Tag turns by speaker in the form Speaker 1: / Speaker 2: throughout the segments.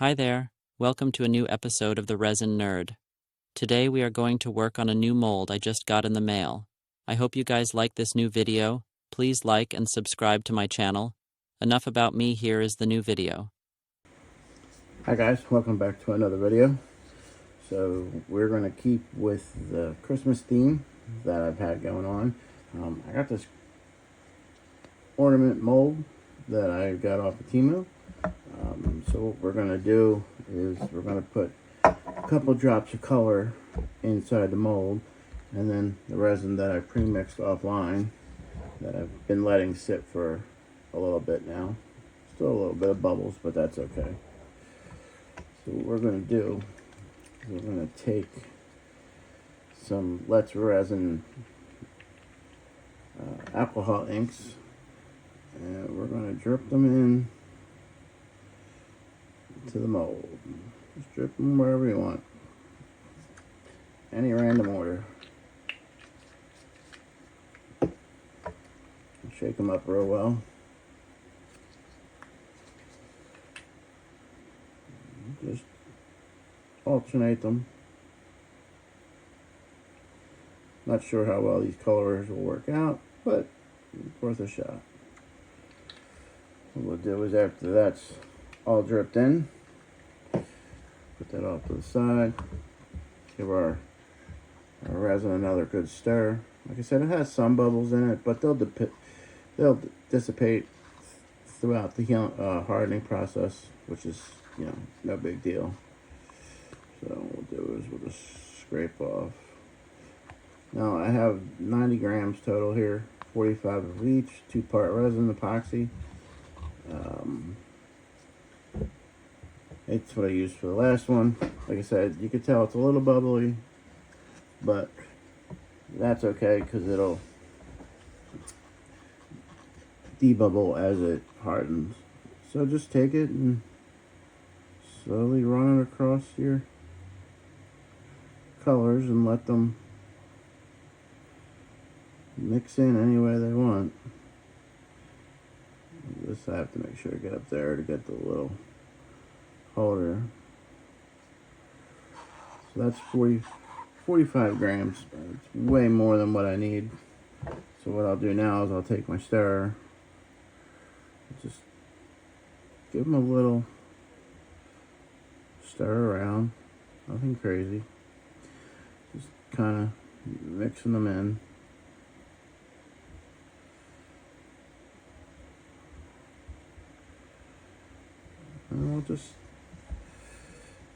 Speaker 1: Hi there, welcome to a new episode of the Resin Nerd. Today we are going to work on a new mold I just got in the mail. I hope you guys like this new video. Please like and subscribe to my channel. Enough about me, here is the new video.
Speaker 2: Hi guys, welcome back to another video. So we're going to keep with the Christmas theme that I've had going on. I got this ornament mold that I got off of Temu. So what we're going to do is we're going to put a couple drops of color inside the mold, and then the resin that I pre-mixed offline that I've been letting sit for a little bit now. Still a little bit of bubbles, but that's okay. So what we're going to do is we're going to take some Let's Resin alcohol inks, and we're going to drip them in to the mold. Just drip them wherever you want, any random order. Shake them up real well. Just alternate them. Not sure how well these colors will work out, but it's worth a shot. What we'll do is, after that's all dripped in, put that off to the side. Give our resin another good stir. Like I said, it has some bubbles in it, but they'll dissipate throughout the hardening process, which is, no big deal. So what we'll do is we'll just scrape off. Now I have 90 grams total here, 45 of each, 2-part resin epoxy. It's what I used for the last one. Like I said, you can tell it's a little bubbly, but that's okay because it'll debubble as it hardens. So just take it and slowly run it across your colors and let them mix in any way they want. This I have to make sure to get up there to get the little holder. So that's 45 grams. It's way more than what I need. So what I'll do now is I'll take my stirrer, just give them a little stir around, nothing crazy, just kind of mixing them in. And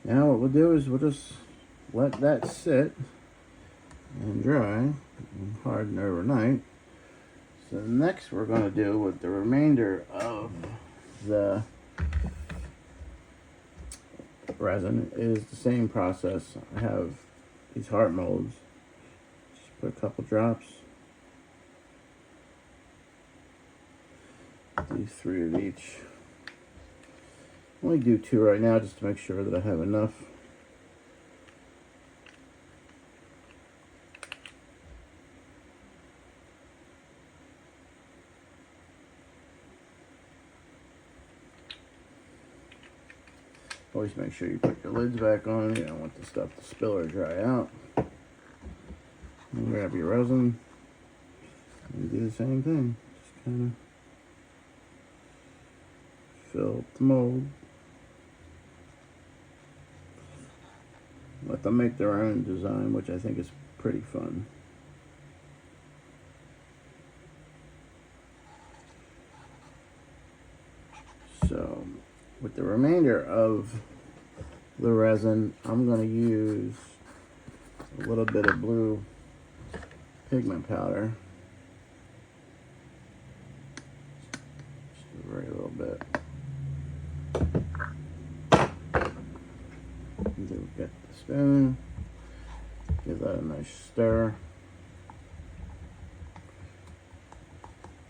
Speaker 2: now what we'll do is we'll just let that sit and dry and harden overnight. So next we're going to do with the remainder of the resin is the same process. I have these heart molds. Just put a couple drops. Do 3 of each. Only do 2 right now just to make sure that I have enough. Always make sure you put your lids back on. You don't want the stuff to spill or dry out. And grab your resin and do the same thing. Just kind of fill up the mold. Let them make their own design, which I think is pretty fun. So with the remainder of the resin, I'm going to use a little bit of blue pigment powder. Just a very little bit. And then get the spoon, give that a nice stir.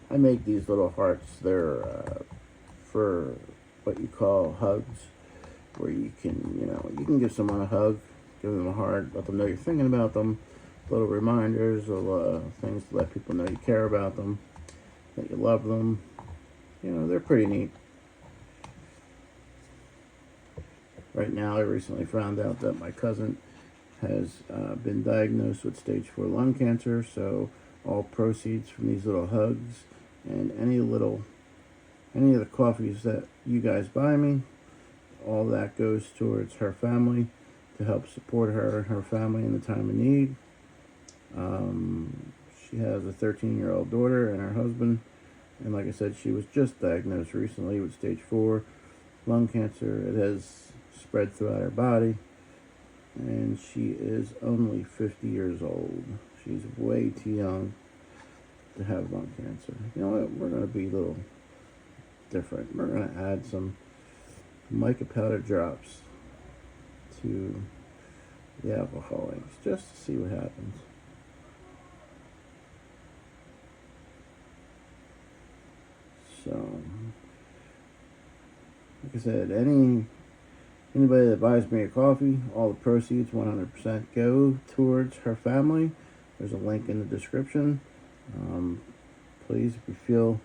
Speaker 2: I make these little hearts. They're for what you call hugs, where you can give someone a hug, give them a heart, let them know you're thinking about them, little reminders of things to let people know you care about them, that you love them. They're pretty neat. Right now, I recently found out that my cousin has been diagnosed with stage 4 lung cancer, so all proceeds from these little hugs and any of the coffees that you guys buy me, all that goes towards her family to help support her and her family in the time of need. She has a 13-year-old daughter and her husband, and like I said, she was just diagnosed recently with stage 4 lung cancer. It has spread throughout her body, and she is only 50 years old. She's way too young to have lung cancer. You know what? We're going to be a little different. We're going to add some mica powder drops to the alcohol inks just to see what happens. So, like I said, anybody that buys me a coffee, all the proceeds 100% go towards her family. There's a link in the description. Please, if you feel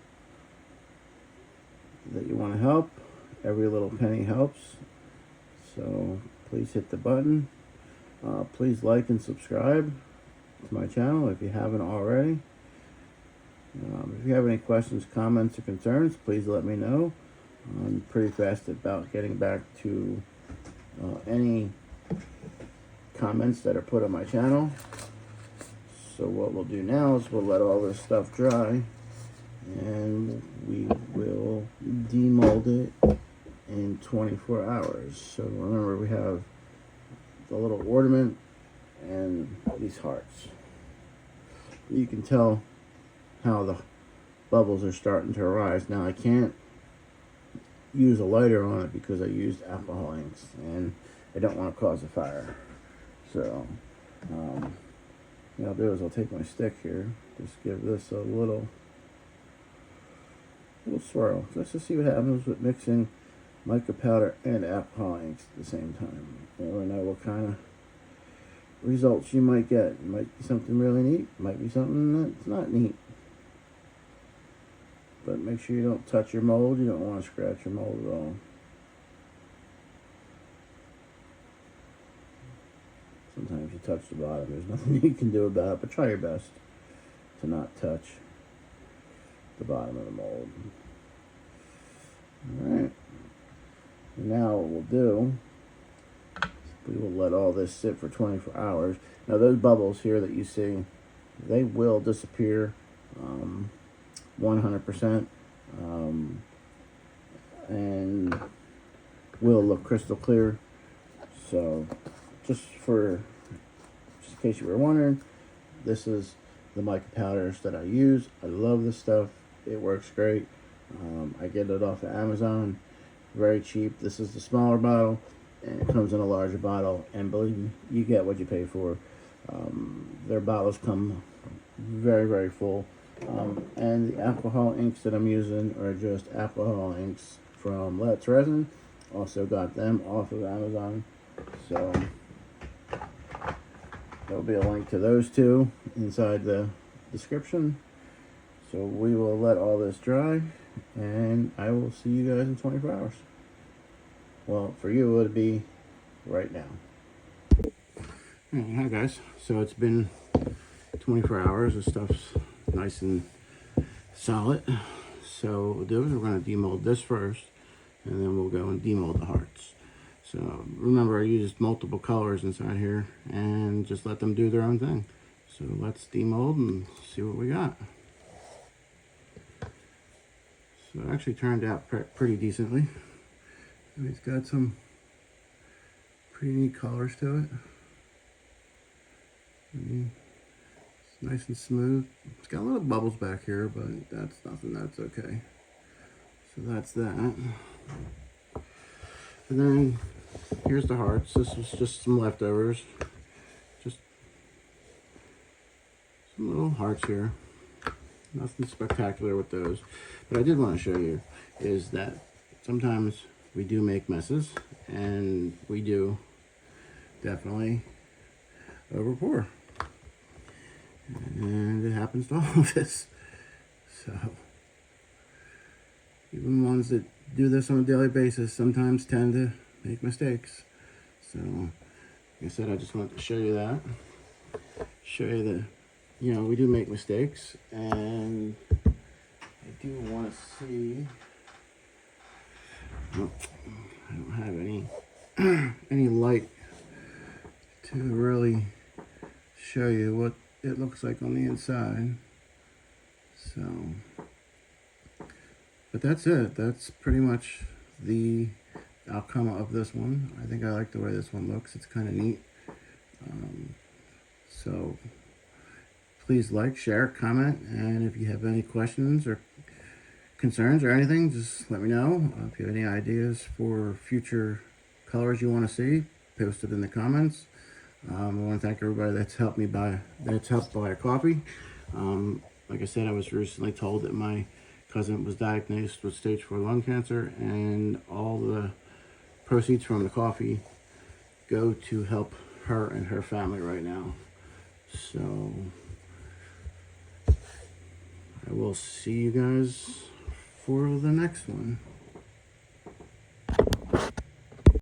Speaker 2: that you want to help, every little penny helps. So please hit the button. Please like and subscribe to my channel if you haven't already. If you have any questions, comments, or concerns, please let me know. I'm pretty fast about getting back to any comments that are put on my channel. So what we'll do now is we'll let all this stuff dry, and we will demold it in 24 hours. So remember, we have the little ornament and these hearts. You can tell how the bubbles are starting to arise. Now I can't use a lighter on it because I used alcohol inks and I don't want to cause a fire. So what I'll do is I'll take my stick here, just give this a little swirl just to see what happens with mixing mica powder and alcohol inks at the same time. You never know what kind of results you might get. It might be something really neat, might be something that's not neat. But make sure you don't touch your mold. You don't want to scratch your mold at all. Sometimes you touch the bottom. There's nothing you can do about it, but try your best to not touch the bottom of the mold. Alright. Now what we'll do, we will let all this sit for 24 hours. Now those bubbles here that you see, they will disappear 100%, and will look crystal clear. So just in case you were wondering, this is the mica powders that I use. I love this stuff. It works great. I get it off of Amazon, very cheap. This is the smaller bottle, and it comes in a larger bottle, and believe me, you get what you pay for. Their bottles come very, very full. And the alcohol inks that I'm using are just alcohol inks from Resin. Also got them off of Amazon. So there'll be a link to those two inside the description. So we will let all this dry, and I will see you guys in 24 hours. Well, for you, it would be right now. Hi guys. So it's been 24 hours. This stuff's nice and solid. So what we'll do is we're going to demold this first, and then we'll go and demold the hearts. So remember, I used multiple colors inside here, and just let them do their own thing. So let's demold and see what we got. So it actually turned out pretty decently. It's got some pretty neat colors to it. It's nice and smooth. It's got little bubbles back here, but that's nothing. That's okay. So that's that. And then here's the hearts. This was just some leftovers. Just some little hearts here. Nothing spectacular with those. But I did want to show you is that sometimes we do make messes, and we do definitely over pour. And it happens to all of us. So even ones that do this on a daily basis sometimes tend to make mistakes. So, like I said, I just wanted to show you that. Show you that, you know, we do make mistakes, and I do want to see. Oh, I don't have any light to really show you what it looks like on the inside. So, but that's it. That's pretty much the outcome of this one. I think I like the way this one looks. It's kind of neat. So please like, share, comment, and if you have any questions or concerns or anything, just let me know. If you have any ideas for future colors you want to see, post it in the comments. I want to thank everybody that's helped buy a coffee. Like I said, I was recently told that my cousin was diagnosed with stage 4 lung cancer, and all the proceeds from the coffee go to help her and her family right now. So I will see you guys for the next one.